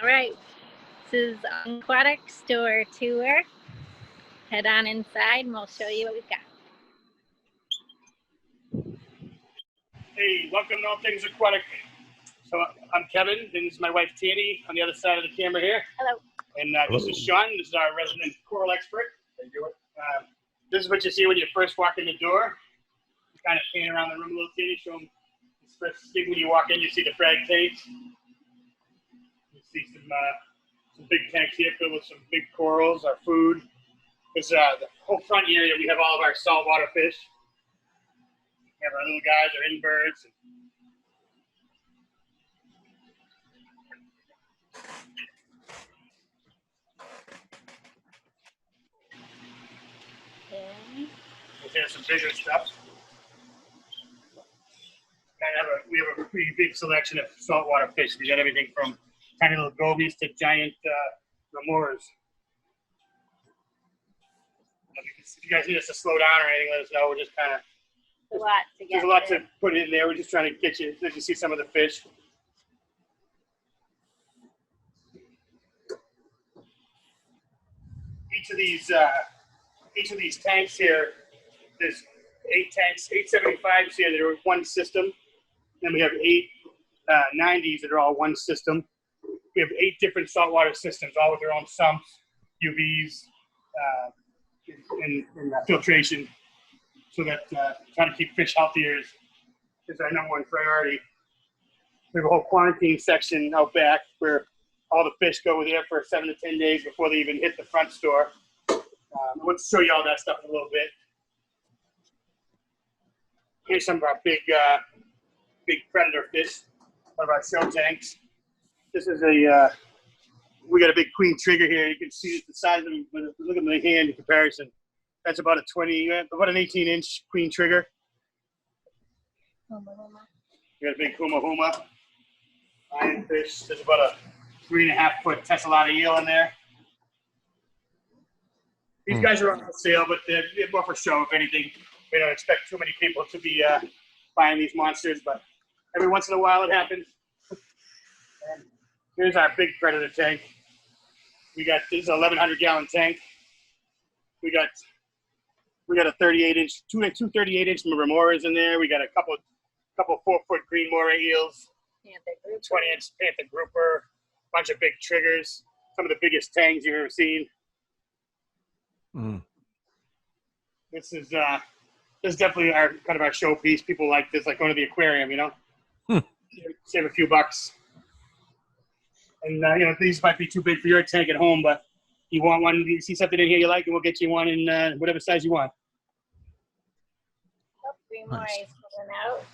All right, this is Aquatics store tour. Head on inside and we'll show you what we've got. Hey, welcome to All Things Aquatic. So I'm Kevin, and this is my wife Tanny on the other side of the camera here. Hello. And this is Sean. This is our resident coral expert. This is what you see when you first walk in the door. You kind of pan around the room a little, Tanny. Show them this first thing when you walk in. You see the frag tanks. You see some big tanks here filled with some big corals, our food. This the whole front area. We have all of our saltwater fish. We have our little guys, our inverts. Here's some bigger stuff. We have a pretty big selection of saltwater fish. We got everything from tiny little gobies to giant remoras. If you guys need us to slow down or anything, let us know. We're just kind of there's a lot to put in there. We're just trying to get you so you see some of the fish. Each of these tanks here, there's 8 tanks, 875s here that are one system. Then we have 8 90s that are all one system. We have 8 different saltwater systems, all with their own sumps, UVs, and filtration, so that trying to keep fish healthier is our number one priority. We have a whole quarantine section out back where all the fish go there for 7 to 10 days before they even hit the front store. We'll show you all that stuff in a little bit. Here's some of our big predator fish, one of our show tanks. This is we got a big queen trigger here. You can see the size of them. Look at my hand in comparison. That's about an 18-inch queen trigger. We got a big huma huma lionfish. There's about a 3.5-foot tessellata eel in there. These guys are on sale, but they're more for show, if anything. We don't expect too many people to be buying these monsters, but every once in a while it happens. And here's our big predator tank. This is an 1,100-gallon tank. We got a 38-inch, two 38-inch remoras in there. We got a couple 4-foot green moray eels, 20-inch panther grouper, a bunch of big triggers, some of the biggest tangs you've ever seen. This is definitely our showpiece. People like this, like going to the aquarium, you know. Save a few bucks. And these might be too big for your tank at home, but you want one, you see something in here you like, and we'll get you one in whatever size you want. Green morays coming out.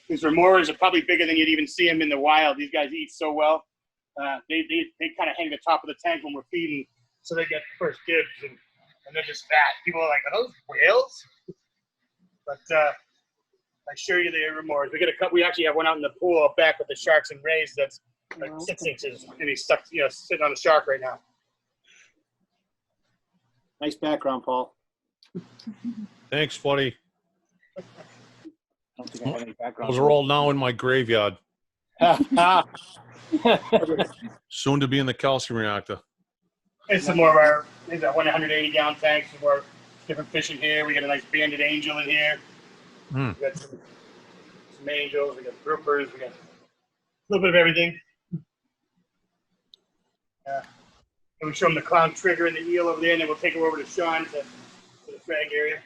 These remoras are probably bigger than you'd even see them in the wild. These guys eat so well. They kind of hang the top of the tank when we're feeding, so they get first dibs, and they're just fat. People are like, are those whales? But I assure you they're remoras. We actually have one out in the pool up back with the sharks and rays that's like 6 inches, and he's stuck, sitting on the shark right now. Nice background, Paul. Thanks, buddy. I don't think I have any background. Those are all now in my graveyard. Soon to be in the calcium reactor. There's some more of our 180-gallon tanks, some more different fish in here. We got a nice banded angel in here. We got some angels, we got groupers, we got a little bit of everything. And we show them the clown trigger and the eel over there, and then we'll take them over to Sean to the frag area.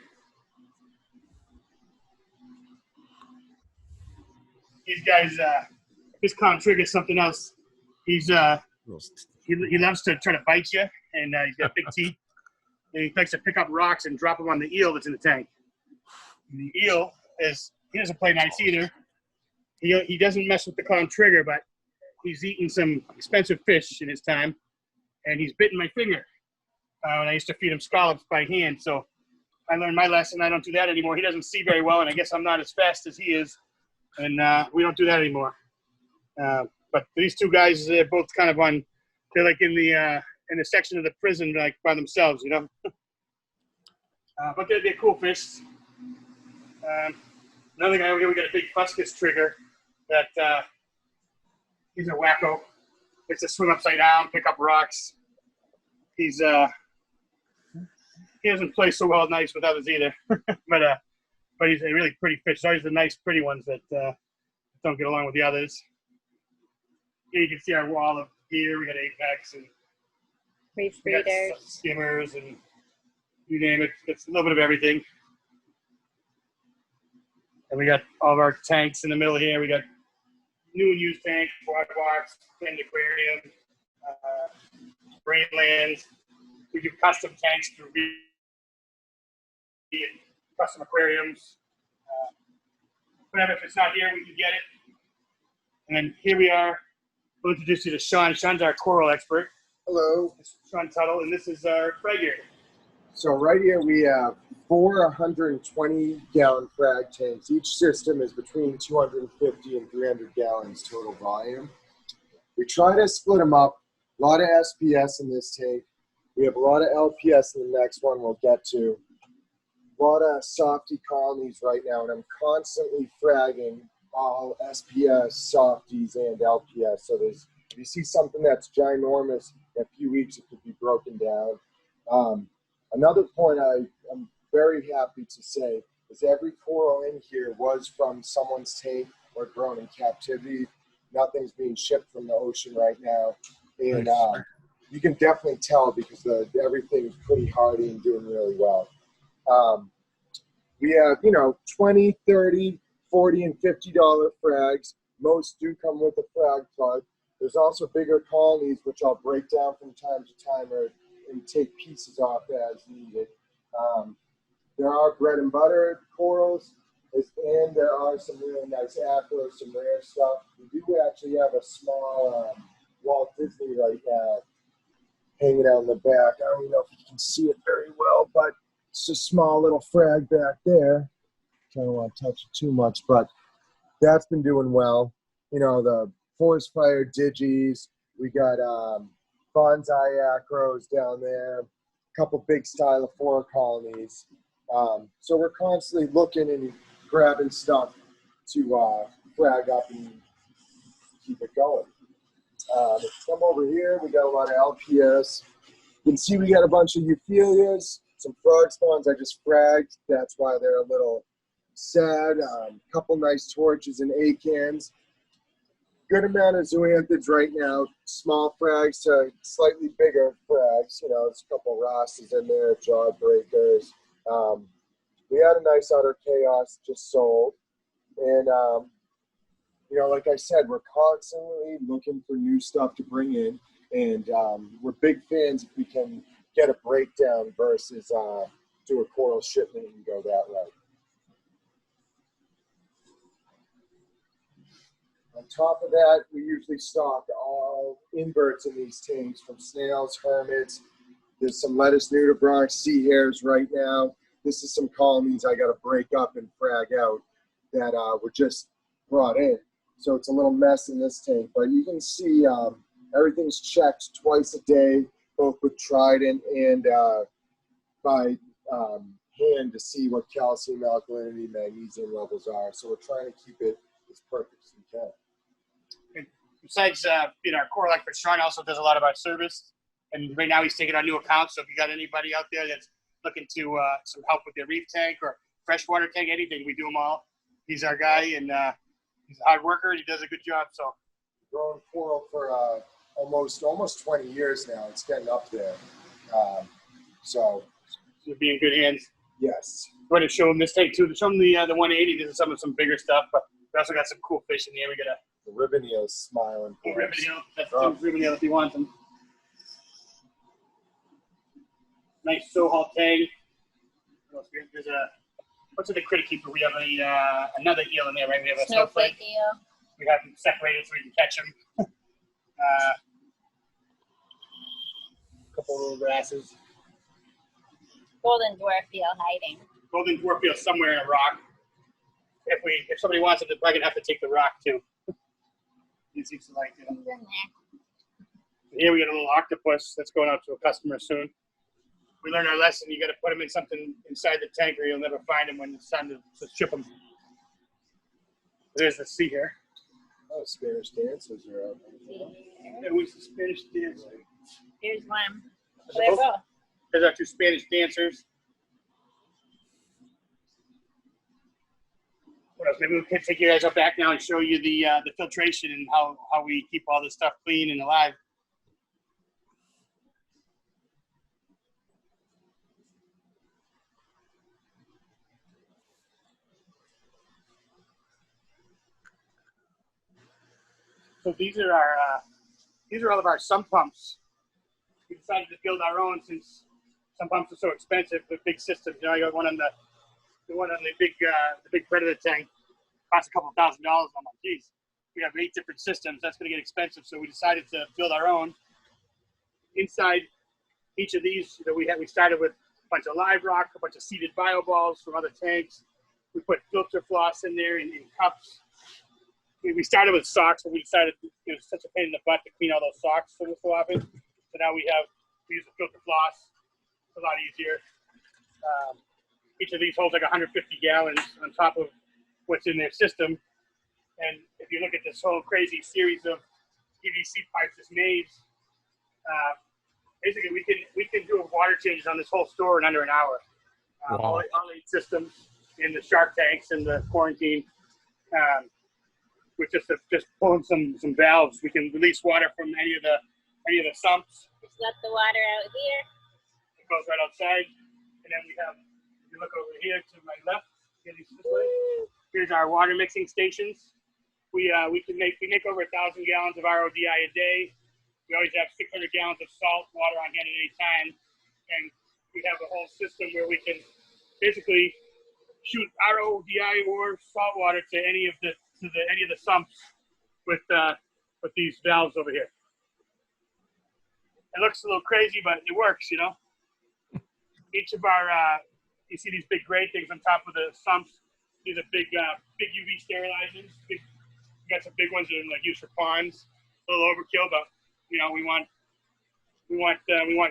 These guys, this clown trigger is something else. He loves to try to bite you, and he's got big teeth. And he likes to pick up rocks and drop them on the eel that's in the tank. And the eel he doesn't play nice either. He doesn't mess with the clown trigger, but he's eaten some expensive fish in his time, and he's bitten my finger when I used to feed him scallops by hand. So I learned my lesson. I don't do that anymore. He doesn't see very well, and I guess I'm not as fast as he is, and we don't do that anymore. But these two guys, they're both kind of they're like in the section of the prison, like by themselves, you know. But they're cool fish. Another guy over here, we got a big fuscus trigger that He's a wacko. Likes to swim upside down, pick up rocks. He doesn't play so well nice with others either. but he's a really pretty fish. It's always the nice, pretty ones that don't get along with the others. Here you can see our wall of here. We got Apex and Reef we got breeders. skimmers and you name it. It's a little bit of everything. And we got all of our tanks in the middle here. We got new and used tanks, water box, clean aquarium, Greenland. We do custom tanks through custom aquariums. Whatever, if it's not here, we can get it. And then here we are. We'll introduce you to Sean. Sean's our coral expert. Hello. This is Sean Tuttle, and this is our frag area. So right here we have 4 120-gallon frag tanks. Each system is between 250 and 300 gallons total volume. We try to split them up. A lot of SPS in this tank. We have a lot of LPS in the next one we'll get to. A lot of softy colonies right now, and I'm constantly fragging all SPS, softies, and LPS. So if you see something that's ginormous, in a few weeks it could be broken down. Another point I'm very happy to say is every coral in here was from someone's tank or grown in captivity. Nothing's being shipped from the ocean right now. And you can definitely tell because everything's pretty hardy and doing really well. We have, 20, 30, 40, and $50 frags. Most do come with a frag plug. There's also bigger colonies, which I'll break down from time to time and take pieces off as needed. There are bread and butter corals, and there are some really nice acros, some rare stuff. We do actually have a small Walt Disney right now hanging out in the back. I don't even know if you can see it very well, but it's a small little frag back there. I don't want to touch it too much, but that's been doing well. The forest fire digis. We got bonsai acros down there. A couple big stylophora colonies. So we're constantly looking and grabbing stuff to frag up and keep it going. Come over here, we got a lot of LPS. You can see we got a bunch of euphyllias, some frog spawns I just fragged. That's why they're a little sad. A couple nice torches and acans. Good amount of zoanthids right now. Small frags to slightly bigger frags. There's a couple rosses in there, jawbreakers. We had a nice Outer Chaos just sold. And, like I said, we're constantly looking for new stuff to bring in. And we're big fans if we can get a breakdown versus do a coral shipment and go that route. On top of that, we usually stock all inverts in these tanks from snails, hermits. There's some lettuce nudibranch, sea hares right now. This is some colonies I got to break up and frag out that were just brought in. So it's a little mess in this tank, but you can see everything's checked twice a day, both with Trident and by hand to see what calcium, alkalinity, magnesium levels are. So we're trying to keep it as perfect as we can. And besides being our coral expert, Sean also does a lot of our service. And right now he's taking on new accounts. So if you got anybody out there that's looking to some help with their reef tank or freshwater tank, anything, we do them all. He's our guy, and he's a hard worker. He does a good job. So growing coral for almost 20 years now. It's getting up there. So you'll be in good hands. Yes. I'm going to show him this tank too. Show him the 180. This is some bigger stuff, but we also got some cool fish in here. We got the ribbon eel smiling. Ribbon eel. That's ribbon eel if you want them. Nice Sohal tag. There's what's in the critter keeper? We have another eel in there, right? We have a snowflake eel. We have them separated so we can catch them. A couple of little grasses. Golden dwarf eel hiding. Golden dwarf eel somewhere in a rock. If somebody wants it, they're probably gonna have to take the rock too. He seems to like it. He's in there. Here we got a little octopus that's going out to a customer soon. We learned our lesson. You got to put them in something inside the tank, or you'll never find them when it's time to ship them. There's the sea here. Oh, Spanish dancers are out. There was the Spanish dancer. Here's one. Is They're it both? both. There's our two Spanish dancers. What else? Maybe we can take you guys up back now and show you the filtration and how we keep all this stuff clean and alive. So these are all of our sump pumps. We decided to build our own since sump pumps are so expensive. The big systems, you know, I got one on the big predator tank, costs a couple $1,000. I'm like, geez, we have 8 different systems. That's going to get expensive. So we decided to build our own. Inside each of these, we started with a bunch of live rock, a bunch of seeded bio balls from other tanks. We put filter floss in there in cups. We started with socks, but we decided it was such a pain in the butt to clean all those socks so often. So now we use the filter floss. It's a lot easier. Each of these holds like 150 gallons on top of what's in their system. And if you look at this whole crazy series of PVC pipes, this maze, basically we can do water changes on this whole store in under an hour. Wow. All 8 systems in the shark tanks and the quarantine. With just pulling some valves, we can release water from any of the sumps. Just let the water out here. It goes right outside, and then we have. If you look over here to my left, this way. Here's our water mixing stations. We make over 1,000 gallons of RODI a day. We always have 600 gallons of salt water on hand at any time, and we have a whole system where we can basically shoot RODI or salt water to any of the sumps with these valves over here. It looks a little crazy, but it works, you know. Each of our you see these big gray things on top of the sumps. These are big UV sterilizers. We got some big ones that are like used for ponds. A little overkill, but you know we want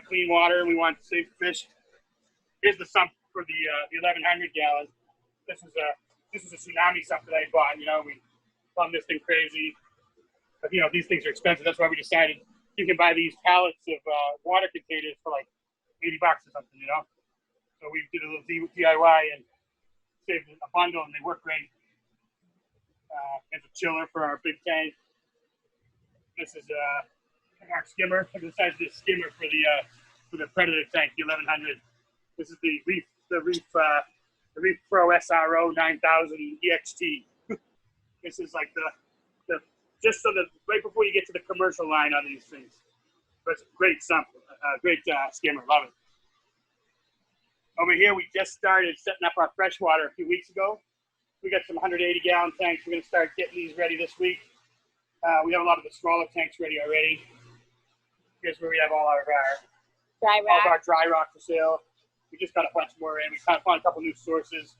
clean water and we want safe fish. Here's the sump for the 1,100 gallon. This is a tsunami sump that I bought. You know, we plumbed this thing crazy. But you know, these things are expensive. That's why we decided you can buy these pallets of water containers for like $80 or something. You know, so we did a little DIY and saved a bundle, and they work great. There's a chiller for our big tank. This is our skimmer. I decided to do a skimmer for the predator tank, the 1,100. This is the Reef Pro SRO 9000 EXT. This is like the just so that right before you get to the commercial line on these things. But it's a great sump, great skimmer, love it. Over here, we just started setting up our freshwater a few weeks ago. We got some 180 gallon tanks. We're going to start getting these ready this week. We have a lot of the smaller tanks ready already. Here's where we have all of our dry rock for sale. We just got a bunch more in. We kind of found a couple new sources.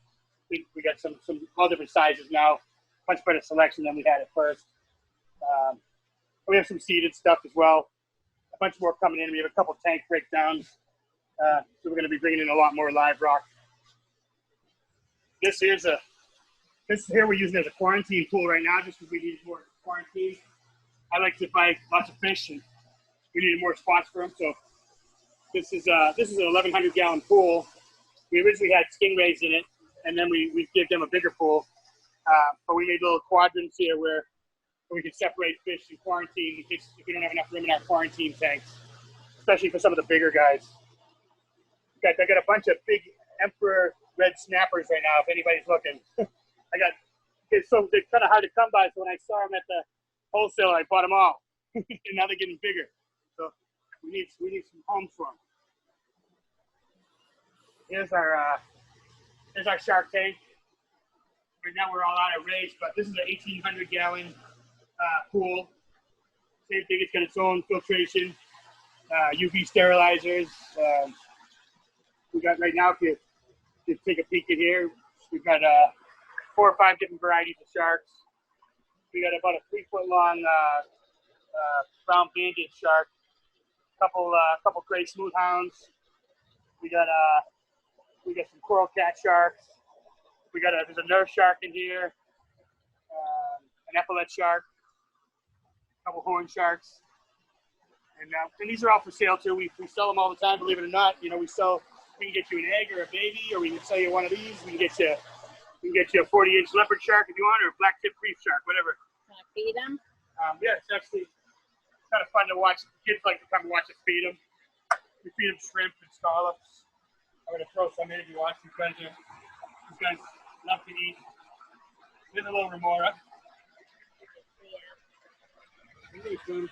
We got some all different sizes now. Much better selection than we had at first. We have some seeded stuff as well. A bunch more coming in. We have a couple tank breakdowns. So we're going to be bringing in a lot more live rock. This here we're using as a quarantine pool right now, just because we need more quarantine. I like to buy lots of fish, and we needed more spots for them. So this is an 1,100 gallon pool. We originally had stingrays in it, and then we gave them a bigger pool. But we made little quadrants here where we can separate fish in quarantine in case if we don't have enough room in our quarantine tanks, especially for some of the bigger guys. I got a bunch of big Emperor red snappers right now, if anybody's looking. So they're kind of hard to come by, so when I saw them at the wholesaler, I bought them all. And now they're getting bigger. So we need some homes for them. Here's our shark tank. Right now we're all out of race, but this is an 1,800 gallon pool. Same thing, it's got its own filtration, UV sterilizers. We got right now, if you take a peek in here, we've got 4 or 5 different varieties of sharks. We got about a 3-foot long brown banded shark, couple gray smooth hounds. We got some coral cat sharks. There's a nurse shark in here, an epaulet shark. couple horn sharks. And these are all for sale too. We sell them all the time, believe it or not. You know, we can get you an egg or a baby, or we can sell you one of these. We can get you a 40-inch leopard shark if you want, or a black tip reef shark, whatever. Can I feed them? Yeah, it's actually kind of fun to watch. Kids like to come and watch us feed them. We feed them shrimp and scallops. I'm gonna throw some in if you want. These guys love to eat. Here's a little remora. Come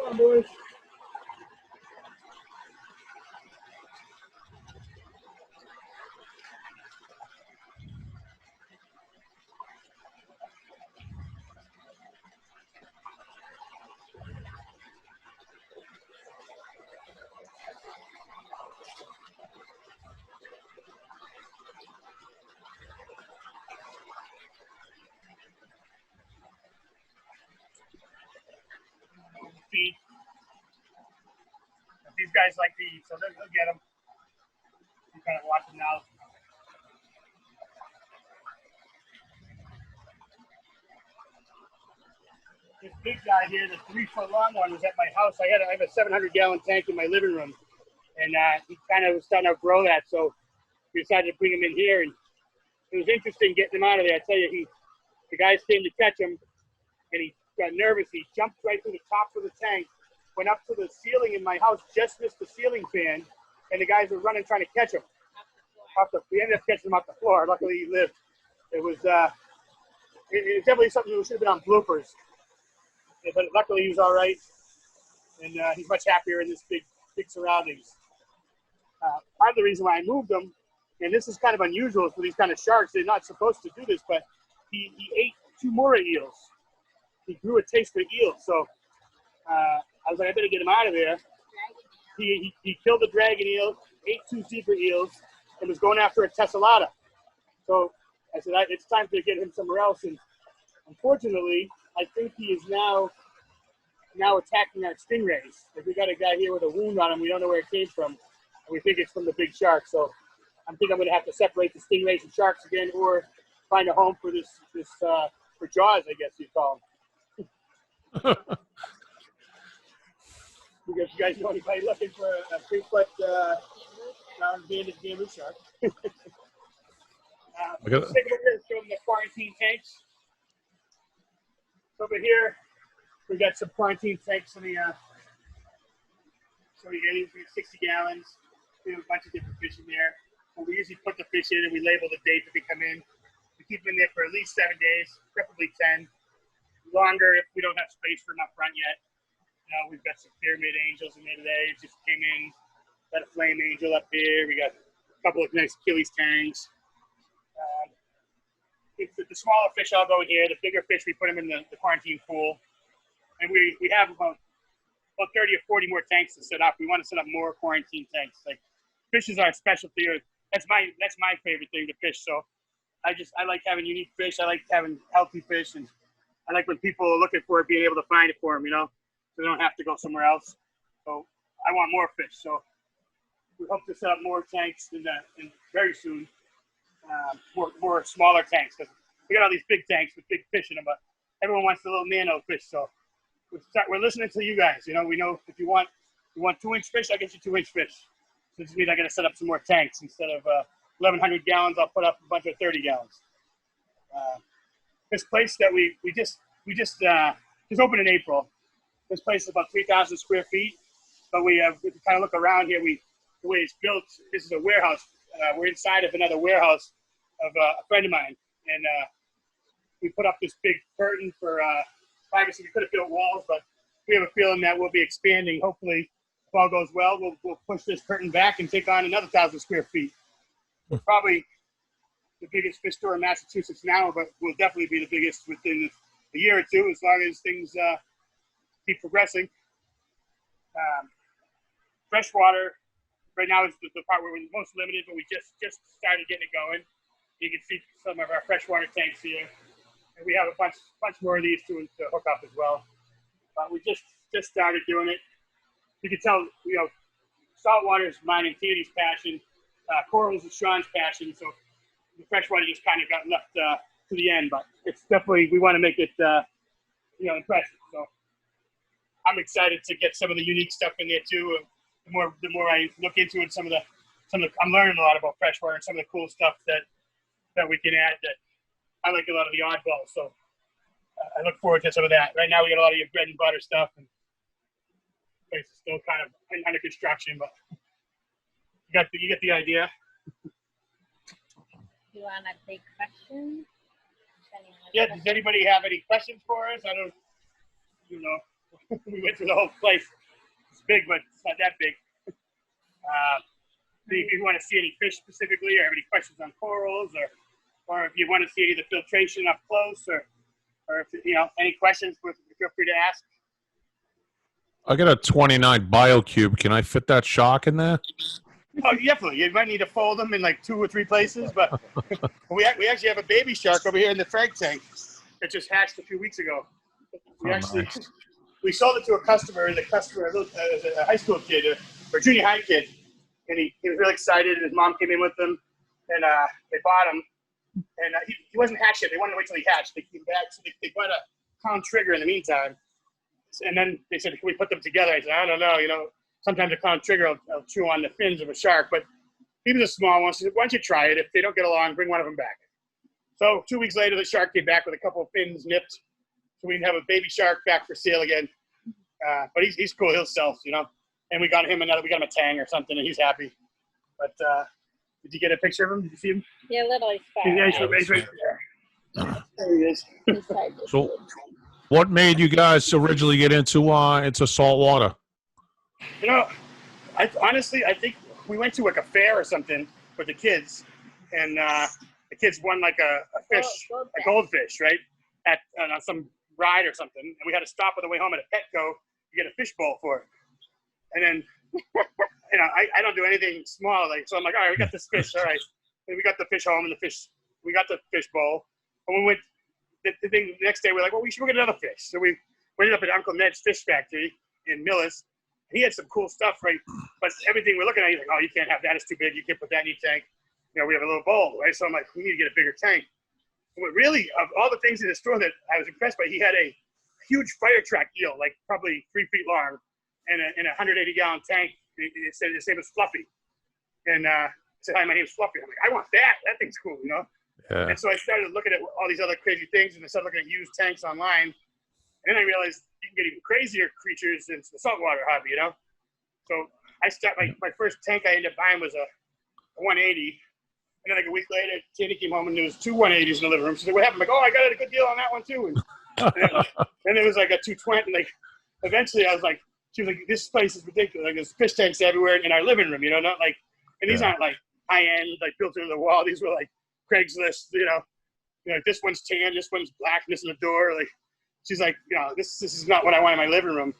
on, boys. Feed. These guys like to eat, so they'll get them. You kind of watch them now. This big guy here, the 3-foot long one, was at my house. I have a 700-gallon tank in my living room, and he kind of was starting to grow that, so we decided to bring him in here. And it was interesting getting him out of there. I tell you, the guys came to catch him, and he got nervous. He jumped right through the top of the tank, went up to the ceiling in my house, just missed the ceiling fan, and the guys were running trying to catch him. We ended up catching him off the floor. Luckily, he lived. It was definitely something that should have been on bloopers. But luckily, he was all right, and he's much happier in this big surroundings. Part of the reason why I moved him, and this is kind of unusual for these kind of sharks, they're not supposed to do this, but he ate 2 more eels. He grew a taste for eels, so I was like, I better get him out of there. He killed the dragon eel, ate 2 zebra eels, and was going after a tessellata. So I said, it's time to get him somewhere else. And unfortunately, I think he is now attacking our stingrays. Like, we got a guy here with a wound on him. We don't know where it came from. And we think it's from the big shark. So I think I'm going to have to separate the stingrays and sharks again, or find a home for this for jaws, I guess you'd call them. Because you guys know anybody looking for a 3-foot banded bamboo shark. Let's take a look at some of the quarantine tanks. Over here, we got some quarantine tanks in the. So we get 60 gallons. We have a bunch of different fish in there. And we usually put the fish in and we label the date that they come in. We keep them in there for at least 7 days, preferably 10. Longer if we don't have space for them up front yet. We've got some pyramid angels in there today. Just came in. Got a flame angel up here. We got a couple of nice Achilles tangs. The smaller fish all go in here. The bigger fish, we put them in the quarantine pool. And we have about 30 or 40 more tanks to set up. We want to set up more quarantine tanks. Like, fish is our specialty. That's my favorite thing to fish. So I like having unique fish. I like having healthy fish, and I like when people are looking for it, being able to find it for them, so they don't have to go somewhere else. So I want more fish. So we hope to set up more tanks in very soon. More smaller tanks, because we got all these big tanks with big fish in them, but everyone wants the little nano fish. So we're listening to you guys. We know if you want 2-inch fish, I'll get you 2-inch fish. So this means I got to set up some more tanks. Instead of 1,100 gallons, I'll put up a bunch of 30 gallons. This place that we just opened in April. This place is about 3,000 square feet, but we kind of look around here. The way it's built, this is a warehouse. We're inside of another warehouse of a friend of mine, and we put up this big curtain for privacy. We could have built walls, but we have a feeling that we'll be expanding. Hopefully, if all goes well, we'll push this curtain back and take on another 1,000 square feet. We're probably the biggest fish store in Massachusetts now, but we'll definitely be the biggest within a year or two, as long as things keep progressing. Freshwater right now is the part where we're most limited, but we just started getting it going. You can see some of our freshwater tanks here, and we have a bunch more of these to hook up as well. But we just started doing it. You can tell, saltwater is mine and Tanny's passion. Corals is Sean's passion. So the freshwater just kind of got left to the end, but it's definitely, we want to make it impressive. So I'm excited to get some of the unique stuff in there too. The more I look into it, I'm learning a lot about freshwater and some of the cool stuff that we can add. That I like a lot of the oddballs. So I look forward to some of that. Right now we got a lot of your bread and butter stuff, and the place is still kind of under construction, but you get the idea. You want to take questions? Yeah, does anybody have any questions for us? I don't, we went through the whole place. It's big, but it's not that big. If you want to see any fish specifically, or have any questions on corals, or if you want to see any of the filtration up close, or if any questions, feel free to ask. I got a 29 BioCube. Can I fit that shark in there? Oh, definitely. You might need to fold them in like 2 or 3 places, but we actually have a baby shark over here in the frag tank that just hatched a few weeks ago. We sold it to a customer, and the customer was a high school kid, or junior high kid, and he was really excited. His mom came in with him, and they bought him, and he wasn't hatched yet. They wanted to wait till he hatched. They came back, so they bought a pound trigger in the meantime, and then they said, "Can we put them together?" I said, "I don't know, Sometimes a clown trigger will chew on the fins of a shark, but even the small ones, why don't you try it? If they don't get along, bring one of them back." So 2 weeks later, the shark came back with a couple of fins nipped. So we have a baby shark back for sale again. But he's cool. He'll sell, And we got him a tang or something, and he's happy. But did you get a picture of him? Did you see him? Yeah, little Yeah, he's right there. There he is. So, what made you guys originally get into salt water? I think we went to like a fair or something with the kids, and the kids won like a fish, a goldfish, right? On some ride or something, and we had to stop on the way home at a Petco to get a fish bowl for it. And then, I don't do anything small, so I'm like, all right, we got this fish, all right. And we got the fish home, and we got the fish bowl. And we went, the next day, we're like, well, we'll get another fish. So we ended up at Uncle Ned's Fish Factory in Millis. He had some cool stuff, right? But everything we're looking at, he's like, oh, you can't have that. It's too big. You can't put that in your tank. We have a little bowl, right? So I'm like, we need to get a bigger tank. But really, of all the things in the store that I was impressed by, he had a huge fire track eel, like probably 3 feet long, and a 180-gallon tank. It said his name was Fluffy. And I said, hi, my name's Fluffy. I'm like, I want that. That thing's cool, Yeah. And so I started looking at all these other crazy things, and I started looking at used tanks online. And then I realized you can get even crazier creatures into the saltwater hobby, So I started, my first tank I ended up buying was a 180. And then like a week later, Katie came home and there was 2 180s in the living room. She said, what happened? I'm like, oh, I got a good deal on that one too. And there was like a 220. Like eventually I was like, she was like, this place is ridiculous. Like there's fish tanks everywhere in our living room, not like, and these aren't like high end, like built into the wall. These were like Craigslist, this one's tan, this one's black, and this is the door. Like, she's like, this is not what I want in my living room.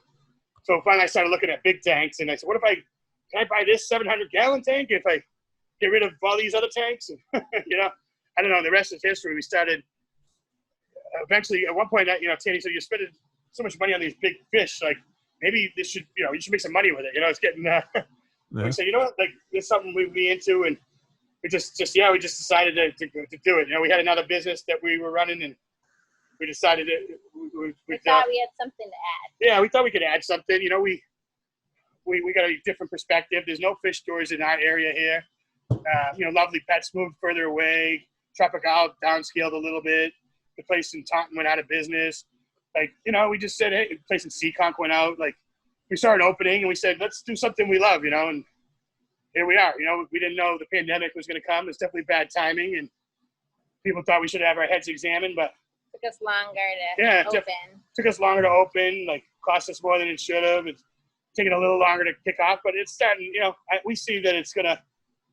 So finally I started looking at big tanks, and I said, can I buy this 700-gallon tank if I get rid of all these other tanks? I don't know. The rest is history. We started eventually at one point, Tanny said, you're spending so much money on these big fish. Like maybe this should, you should make some money with it. It's getting, we said, like it's something we'd be into. And we just decided to do it. We had another business that we were running, and we decided we thought we had something to add. Yeah, we thought we could add something. We got a different perspective. There's no fish stores in our area here. Lovely Pets moved further away. Tropical downscaled a little bit. The place in Taunton went out of business. We just said, hey, the place in Seekonk went out. We started opening, and we said, let's do something we love, and here we are. We didn't know the pandemic was going to come. It's definitely bad timing, and people thought we should have our heads examined, but took us longer to open. Took us longer to open. Cost us more than it should have. It's taking a little longer to kick off, but it's starting. We see that it's going to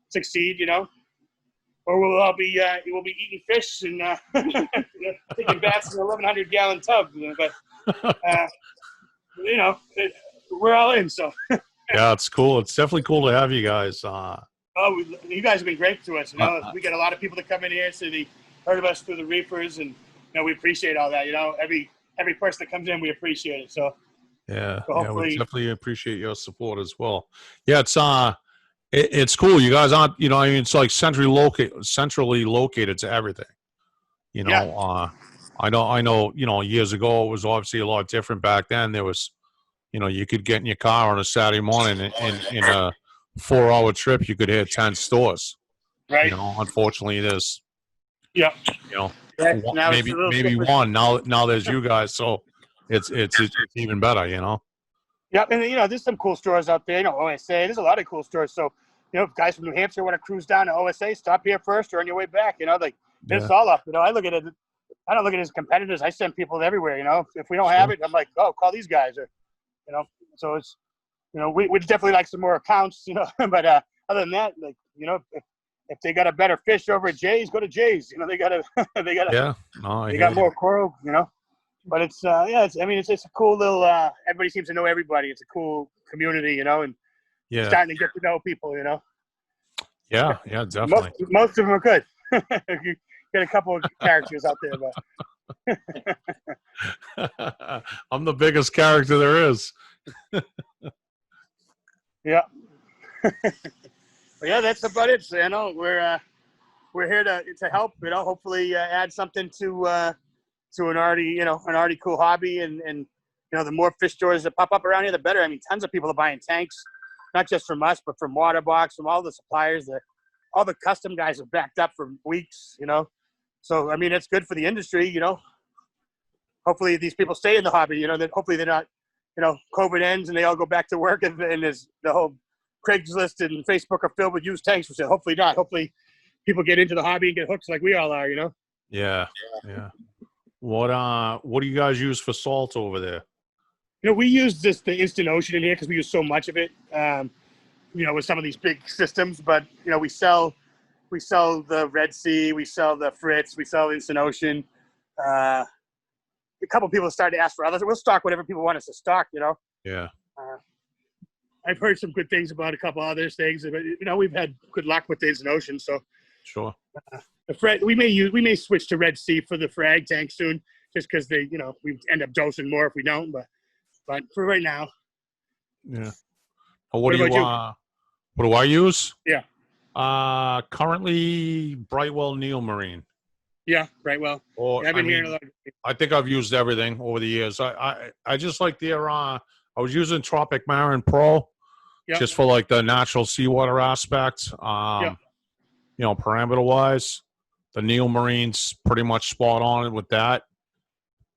succeed. Or we'll all be we'll be eating fish and taking baths in a 1,100-gallon tub. But we're all in. So. Yeah, it's cool. It's definitely cool to have you guys. You guys have been great to us. We get a lot of people that come in here, so they heard of us through the reefers, and we appreciate all that. Every person that comes in, we appreciate it. So yeah, we definitely appreciate your support as well. Yeah, it's cool. You guys aren't, it's like centrally located to everything. I know, years ago it was obviously a lot different back then. There was, you could get in your car on a Saturday morning and in a 4-hour trip, you could hit 10 stores. Right. Unfortunately, there's, Yeah. Yeah, now it's a little maybe different. one. Now there's you guys, so it's even better. Yeah, and there's some cool stores out there. OSA. There's a lot of cool stores. So, if guys from New Hampshire want to cruise down to OSA, stop here first or on your way back. It's all up. I look at it. I don't look at it as competitors. I send people everywhere. If we don't have it, I'm like, oh, call these guys. Or, so it's, we'd definitely like some more accounts. But other than that, if they got a better fish over at Jay's, go to Jay's. They got more coral. But it's it's a cool little. Everybody seems to know everybody. It's a cool community, and starting to get to know people. Yeah, definitely. Most of them are good. You get a couple of characters out there, but I'm the biggest character there is. Yeah. But yeah, that's about it. So, we're here to help. Hopefully add something to an already cool hobby, and the more fish stores that pop up around here, the better. I mean, tons of people are buying tanks, not just from us, but from Waterbox, from all the suppliers. All the custom guys have backed up for weeks. So I mean, it's good for the industry. Hopefully these people stay in the hobby. That hopefully they're not. COVID ends and they all go back to work, and there's the whole Craigslist and Facebook are filled with used tanks. For sale. Hopefully not. Hopefully people get into the hobby and get hooked like we all are. Yeah. What do you guys use for salt over there? We use the Instant Ocean in here because we use so much of it. With some of these big systems, but we sell the Red Sea, we sell the Fritz, we sell Instant Ocean. A couple of people started to ask for others. We'll stock whatever people want us to stock. Yeah. I've heard some good things about a couple other things, but we've had good luck with the Instant Ocean. So sure. We may switch to Red Sea for the frag tank soon, just because we end up dosing more if we don't. But for right now. Yeah. What do I use? Yeah. Currently Brightwell Neomarine. Yeah, Brightwell. I've been hearing a lot. I think I've used everything over the years. I just like their. I was using Tropic Marin Pro, just for like the natural seawater aspect. Parameter wise, the Neomarine's pretty much spot on with that.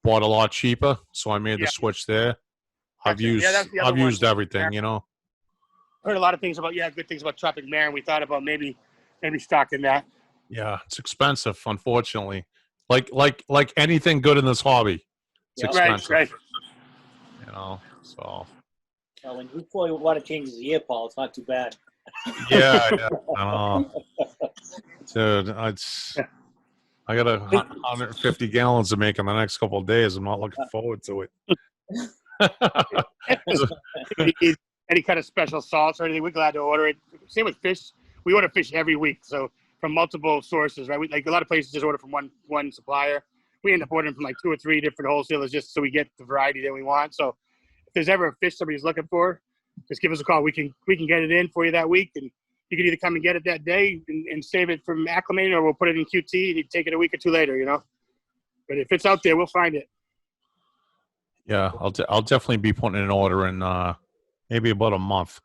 Bought a lot cheaper, so I made the switch there. I've used everything. Heard a lot of things about good things about Tropic Marin. We thought about maybe stocking that. Yeah, it's expensive, unfortunately. Like anything good in this hobby, it's expensive. Right. So. Well, when you pull water changes a year, Paul, it's not too bad. Yeah, I know. Dude, I got 150 gallons to make in the next couple of days. I'm not looking forward to it. Any kind of special salts or anything, we're glad to order it. Same with fish. We order fish every week, so from multiple sources, right? Like a lot of places just order from one supplier. We end up ordering from like 2 or 3 different wholesalers just so we get the variety that we want. So if there's ever a fish somebody's looking for, just give us a call. We can get it in for you that week, and you can either come and get it that day and save it from acclimating, or we'll put it in QT and you take it a week or 2 later. But if it's out there, we'll find it. Yeah, I'll definitely be putting an order in maybe about a month.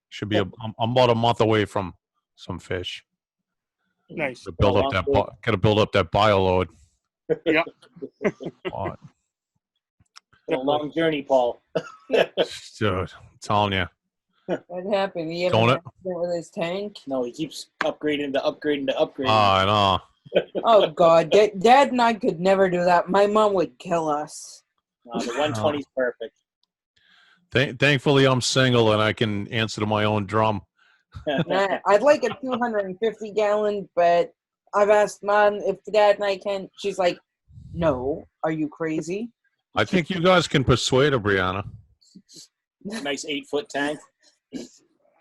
Should be I'm about a month away from some fish. Nice. To build up gotta build up that bio load. Yeah. A long journey, Paul. Dude, I'm telling you. What happened? He had an accident with his tank? No, he keeps upgrading to upgrading to upgrading. I know. Oh, God. Dad and I could never do that. My mom would kill us. No, the 120 is perfect. Thankfully, I'm single and I can answer to my own drum. Nah, I'd like a 250-gallon, but I've asked Mom if Dad and I can. She's like, no. Are you crazy? I think you guys can persuade her, Brianna. Nice 8-foot tank. I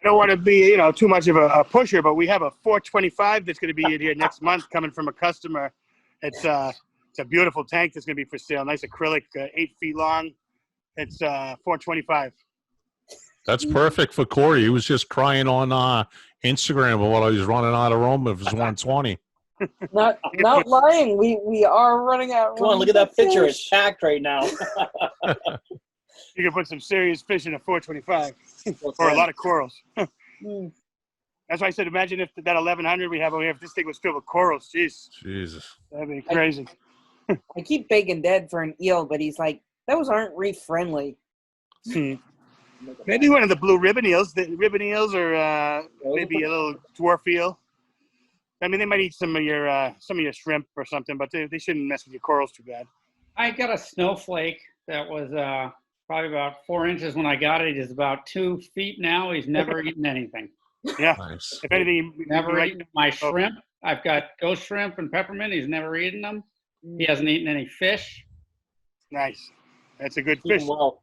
don't want to be, too much of a pusher, but we have a 425 that's going to be in here next month coming from a customer. It's a beautiful tank that's going to be for sale. Nice acrylic, 8 feet long. It's 425. That's perfect for Corey. He was just crying on Instagram about what I was running out of room of his 120. Not lying. We are running out. Come on, look at that picture. It's packed right now. You can put some serious fish in a 425 or a lot of corals. That's why I said, imagine if that 1100 we have this thing was filled with corals. Jeez. Jesus. That'd be crazy. I keep Bacon dead for an eel, but he's like, those aren't reef friendly. Maybe one of the blue ribbon eels. The ribbon eels, or maybe a little dwarf eel. I mean, they might eat some of your shrimp or something, but they shouldn't mess with your corals too bad. I got a snowflake that was probably about 4 inches when I got it. He's about 2 feet now. He's never eaten anything. Yeah. Nice. If anything, Never eaten my shrimp. I've got ghost shrimp and peppermint. He's never eaten them. He hasn't eaten any fish. Nice. That's a good fish. Well,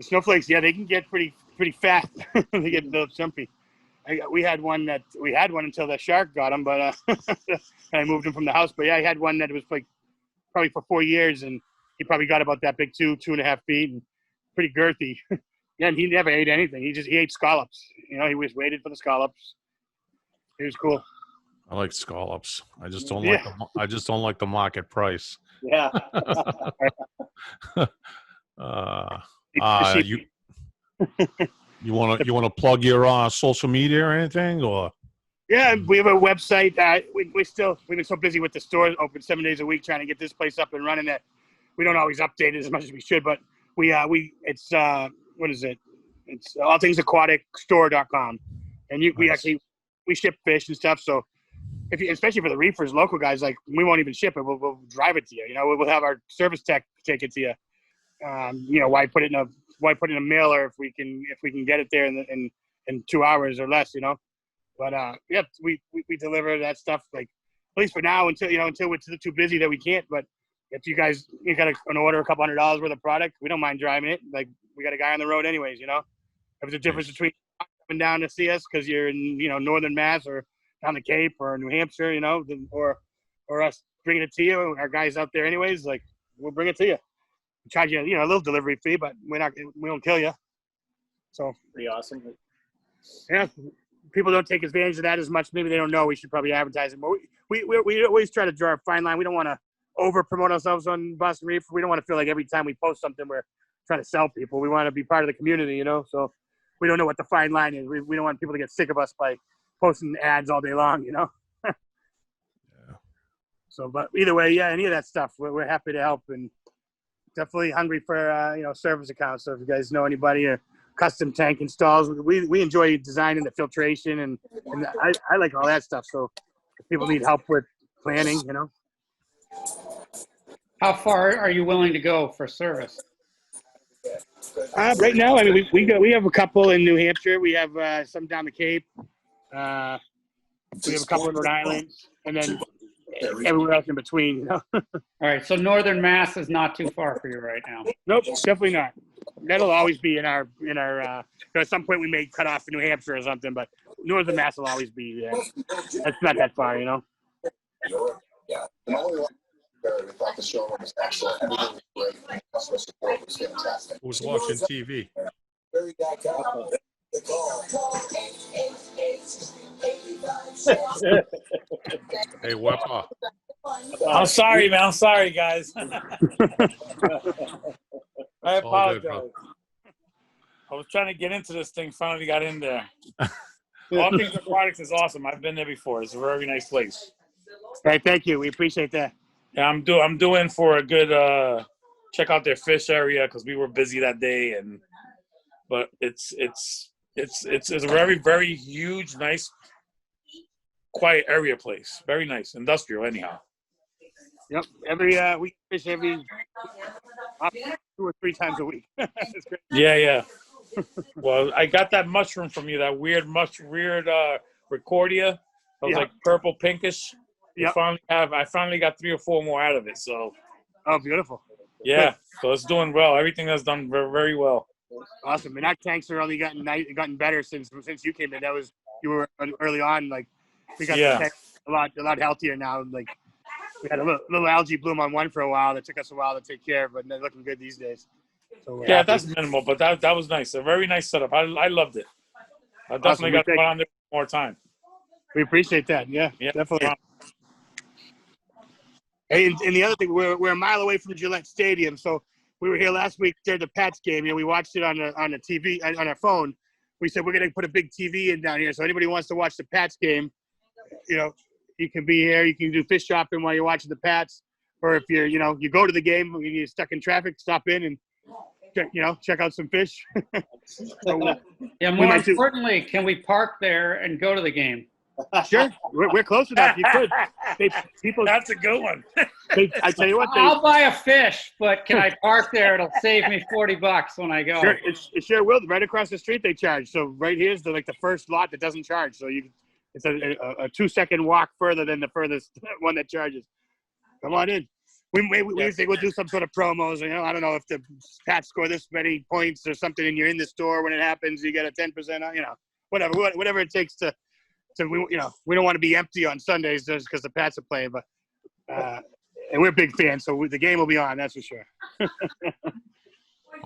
The snowflakes, yeah, they can get pretty fat. They get a little jumpy. We had one until the shark got him, but I moved him from the house. But yeah, I had one that was like probably for 4 years, and he probably got about that big, 2.5 feet, and pretty girthy. Yeah, and he never ate anything. He ate scallops. You know, he was waited for the scallops. It was cool. I like scallops. I just don't like the market price. yeah. You want to plug your social media or anything, or? Yeah, we have a website. We've been so busy with the store open 7 days a week trying to get this place up and running that we don't always update it as much as we should. But it's what is it? It's allthingsaquaticstore.com, and we ship fish and stuff. So especially for the reefers, local guys, like we won't even ship it. We'll drive it to you. You know, we'll have our service tech take it to you. You know, why put it in a mailer if we can get it there in 2 hours or less, you know. But yeah, we deliver that stuff, like at least for now, until we're too busy that we can't. But if you got an order a couple $100 worth of product, we don't mind driving it. Like we got a guy on the road anyways, you know. If there's a difference between coming down to see us because you're in northern Mass or down the Cape or New Hampshire, you know, or us bringing it to you, our guys out there anyways, like we'll bring it to you. We charge you a little delivery fee, but we won't kill you. So Pretty awesome. yeah, people don't take advantage of that as much. Maybe they don't know. We should probably advertise it. But we always try to draw a fine line. We don't want to over promote ourselves on Boston Reef. We don't want to feel like every time we post something we're trying to sell people. We want to be part of the community, you know. So we don't know what the fine line is. We don't want people to get sick of us by posting ads all day long, you know. Yeah. So, but either way, yeah, any of that stuff, we're happy to help, and definitely hungry for service accounts. So if you guys know anybody or custom tank installs, we enjoy designing the filtration and I like all that stuff. So if people need help with planning, you know. How far are you willing to go for service? Right now, I mean, we have a couple in New Hampshire. We have some down the Cape. We have a couple in Rhode Island, and then everywhere else in between. You know. All right, so Northern Mass is not too far for you right now. Nope, definitely not. That'll always be in our. At some point we may cut off in New Hampshire or something, but Northern Mass will always be there. That's not that far, you know. Yeah. We thought the show was excellent. Everything was great. Customer support was fantastic. Who's watching TV? Very Hey, Wepa. I'm sorry, man. I'm sorry, guys. I apologize. Good, I was trying to get into this thing. Finally got in there. All Things Aquatics is awesome. I've been there before. It's a very nice place. Hey, thank you. We appreciate that. Yeah, I'm doing for a good check out their fish area because we were busy that day, but it's a very, very huge, nice, quiet area place. Very nice, industrial anyhow. Yep. We fish every 2 or 3 times a week. It's great. Yeah. Well, I got that mushroom from you. That weird Recordia. It was like purple pinkish. Yep. I finally got 3 or 4 more out of it. So. Oh, beautiful. Yeah. So it's doing well. Everything has done very, very well. Awesome. And our tanks are only gotten better since you came in. You were early on. Like we got the tank a lot healthier now. Like we had a little algae bloom on one for a while that took us a while to take care of, but they're looking good these days. So yeah, that's minimal, but that was nice. A very nice setup. I loved it. I definitely got to put on there more time. We appreciate that. Yeah, definitely. Hey, and the other thing, we're a mile away from Gillette Stadium, so we were here last week during the Pats game. We watched it on the TV on our phone. We said we're going to put a big TV in down here, so anybody who wants to watch the Pats game, you can be here. You can do fish shopping while you're watching the Pats, or if you go to the game and you're stuck in traffic, stop in and check out some fish. So, yeah. More importantly, can we park there and go to the game? Sure, we're close enough. You could. That's a good one. I tell you what, I'll buy a fish, but can I park there? It'll save me $40 when I go. Sure, it sure will. Right across the street they charge. So right here's the first lot that doesn't charge. So it's a 2-second walk further than the furthest one that charges. Come on in. We think we'll do some sort of promos. I don't know if the Pats score this many points or something, and you're in the store when it happens. You get a 10%. Whatever it takes to. So we don't want to be empty on Sundays just because the Pats are playing, but and we're big fans, so the game will be on. That's for sure.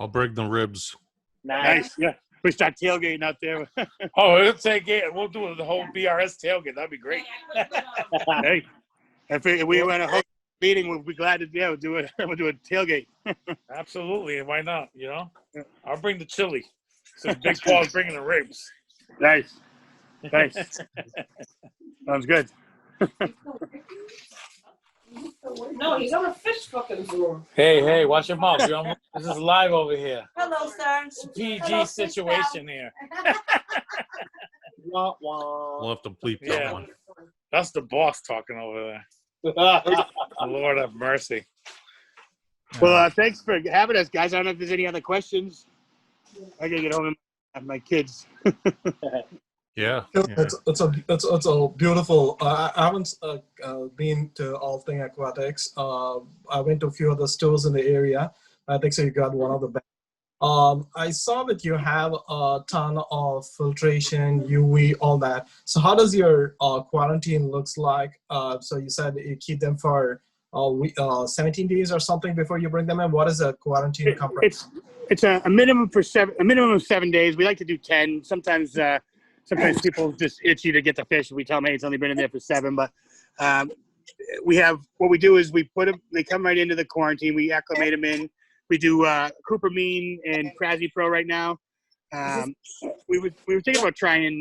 I'll bring the ribs. Nice. Yeah, we start tailgating out there. We'll take it. We'll do the whole BRS tailgate. That'd be great. Hey, if we want to host a meeting, we'll be glad to. Yeah, we'll do it. We'll do a tailgate. Absolutely. Why not? I'll bring the chili. So Big Paul's bringing the ribs. Nice. Thanks. Sounds good. No, he's on a fish fucking Zoom. Hey, watch your mouth. This is live over here. Hello, sir. It's a PG situation here. We'll have to bleep that one. That's the boss talking over there. Lord have mercy. Well, thanks for having us, guys. I don't know if there's any other questions. I gotta get home and have my kids. Yeah. It's a beautiful. I haven't been to all thing aquatics. I went to a few other stores in the area. I think so. You got one of the best. I saw that you have a ton of filtration, UV, all that. So how does your quarantine looks like? So you said you keep them for 17 days or something before you bring them in. What is a quarantine comfort? It's a minimum of 7 days. We like to do 10. Sometimes people just itchy to get the fish. We tell them, hey, it's only been in there for 7. But what we do is we put them. They come right into the quarantine. We acclimate them in. We do Cupramine and Prazi Pro right now. We were thinking about trying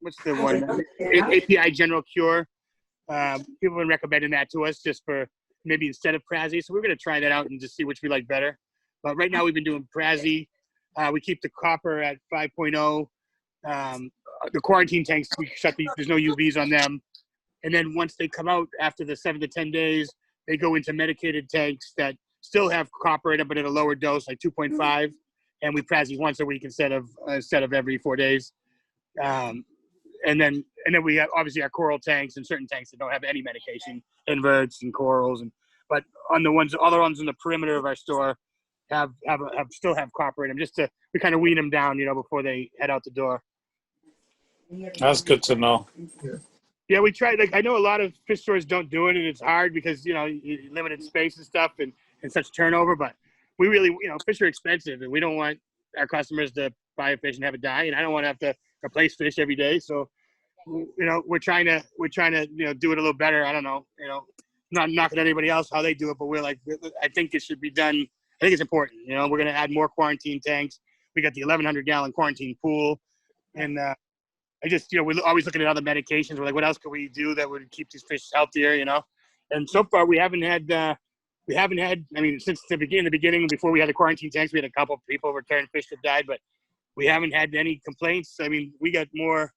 what's the one? API General Cure. People have been recommending that to us just for maybe instead of Prazi. So we're going to try that out and just see which we like better. But right now we've been doing Prazi. We keep the copper at 5.0. The quarantine tanks, we shut there's no UVs on them. And then once they come out after the 7 to 10 days, they go into medicated tanks that still have copper in it, but at a lower dose, like 2.5. And we Prazi once a week instead of every 4 days. And then we have obviously our coral tanks and certain tanks that don't have any medication, inverts and corals. But on the other ones in the perimeter of our store still have copper in them, we kind of wean them down, before they head out the door. That's good to know. Yeah, we try. I know a lot of fish stores don't do it, and it's hard because limited space and stuff and such turnover. But we really, fish are expensive, and we don't want our customers to buy a fish and have it die, and I don't want to have to replace fish every day. So, we're trying to do it a little better. I don't know, not knocking anybody else how they do it, but we're like, I think it should be done. I think it's important. We're going to add more quarantine tanks. We got the 1,100-gallon quarantine pool, and I just, we're always looking at other medications. We're like, what else could we do that would keep these fish healthier? And so far we haven't had. I mean, since the beginning, before we had the quarantine tanks, we had a couple of people return fish that died, but we haven't had any complaints. I mean, we got more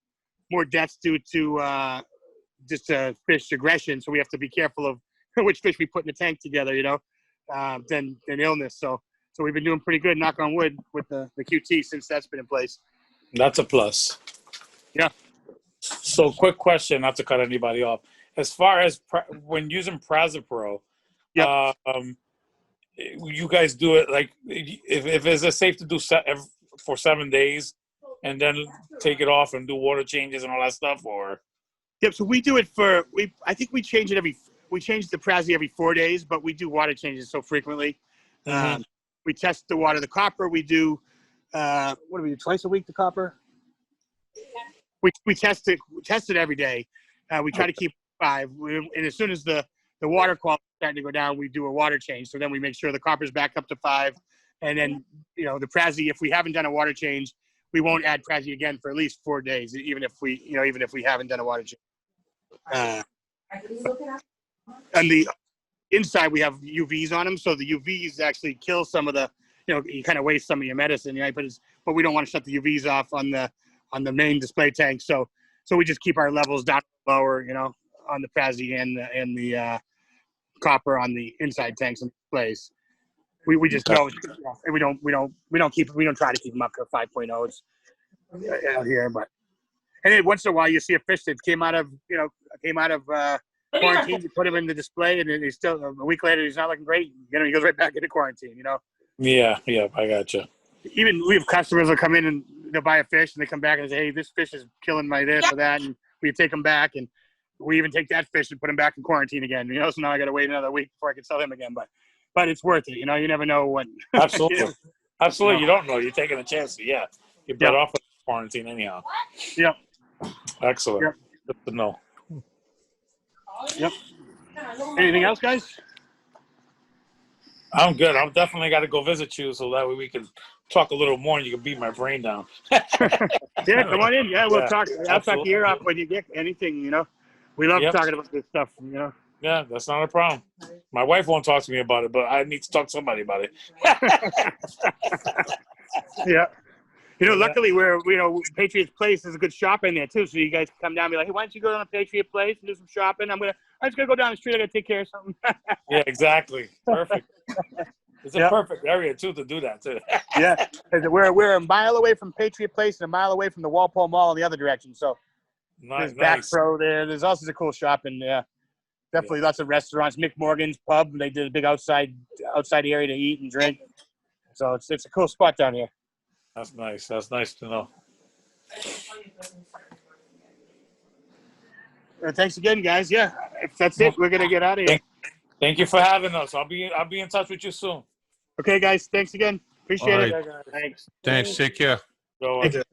deaths due to just fish aggression, so we have to be careful of which fish we put in the tank together. Than illness. So we've been doing pretty good, knock on wood, with the QT since that's been in place. That's a plus. Yeah. So quick question, not to cut anybody off. As far as when using Prazi Pro, you guys do it like if it's safe to do for 7 days and then take it off and do water changes and all that stuff, or? Yep. So we do it I think we change it we change the Prazi every 4 days, but we do water changes so frequently. Mm-hmm. We test the water. The copper we do, what do we do, twice a week, the copper? we test it every day. We try to keep 5, and as soon as the water quality is starting to go down, we do a water change. So then we make sure the copper's back up to 5, and then the Prezi, if we haven't done a water change, we won't add Prezi again for at least 4 days, even if we haven't done a water change. On the inside, we have UVs on them, so the UVs actually kill some of the, you kind of waste some of your medicine, right? But we don't want to shut the UVs off on the main display tank, so we just keep our levels down lower, on the Prezi and the copper on the inside tanks and displays. We just know, and we don't try to keep them up to 5.0s out here, but. And then once in a while, you see a fish that came out of quarantine. You put him in the display, and then he's still a week later. He's not looking great. He goes right back into quarantine. Yeah, I gotcha. Even we have customers that come in and they'll buy a fish, and they come back and say, "Hey, this fish is killing my this or that," and we take them back, and we even take that fish and put him back in quarantine again. So now I got to wait another week before I can sell him again. But it's worth it. You never know what. Absolutely, absolutely. You don't know. You're taking a chance. Yeah, you're better off with quarantine anyhow. Yep. Excellent. Yep. Good to know. Yep. Anything else, guys? I'm good. I'm definitely got to go visit you so that way we can talk a little more and you can beat my brain down. Yeah, come on in. Yeah, we'll talk. I'll talk your ear off when you get anything, We love talking about this stuff, Yeah, that's not a problem. My wife won't talk to me about it, but I need to talk to somebody about it. Yeah. Luckily we're, Patriots Place is a good shop in there too. So you guys can come down and be like, hey, why don't you go down to Patriot Place and do some shopping? I'm just going to go down the street. I got to take care of something. Yeah, exactly. Perfect. It's a perfect area too to do that too. Yeah. We're a mile away from Patriot Place and a mile away from the Walpole Mall in the other direction. So there's Back Pro there. There's also a cool shop in there. Definitely lots of restaurants. Mick Morgan's Pub. They did a big outside area to eat and drink. So it's a cool spot down here. That's nice. That's nice to know. Thanks again, guys. Yeah, if that's it, we're gonna get out of here. Thank you for having us. I'll be in touch with you soon. Okay, guys. Thanks again. Appreciate it. Thanks. Take care. Go on.